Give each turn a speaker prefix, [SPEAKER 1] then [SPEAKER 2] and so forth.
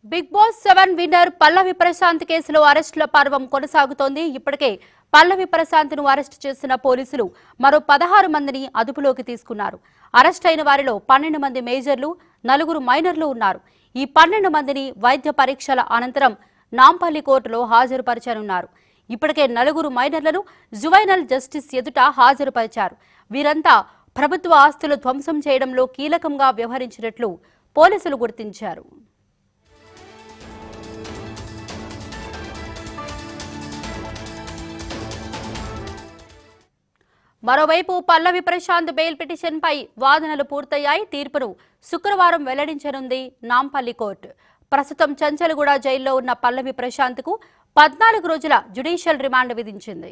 [SPEAKER 1] Big boss 7 winner పల్లవి ప్రశాంత్ కేసులో అరెస్టుల పర్వం కొనసాగుతోంది. ఇప్పటికే పల్లవి ప్రశాంత్ ను అరెస్ట్ చేసిన పోలీసులు మరో 16 మందిని అదుపులోకి తీసుకున్నారు. అరెస్ట్ అయిన వారిలో 12 మంది మేజర్లు, 4 మైనర్లు ఉన్నారు. ఈ 12 మందిని వైద్య పరీక్షల అనంతరం నాంపల్లి కోర్టులో హాజరుపరచనున్నారు. ఇప్పటికే 4 మైనర్లను జువైనల్ జస్టిస్ ఎదుట హాజరుపరిచారు. వీరంతా ప్రభుత్వ ఆస్తులు ధ్వంసం చేయడంలో కీలకంగా వ్యవహరించినట్లు పోలీసులు గుర్తించారు. మరోవైపు పల్లవి ప్రశాంత్ బెయిల్ పిటిషన్పై వాదనలు పూర్తయ్యాయి. తీర్పును శుక్రవారం వెల్లడించనుంది నాంపల్లి కోర్టు. ప్రస్తుతం చంచల్గూడ జైల్లో ఉన్న పల్లవి ప్రశాంత్కు 14 రోజుల జ్యుడిషియల్ రిమాండ్ విధించింది.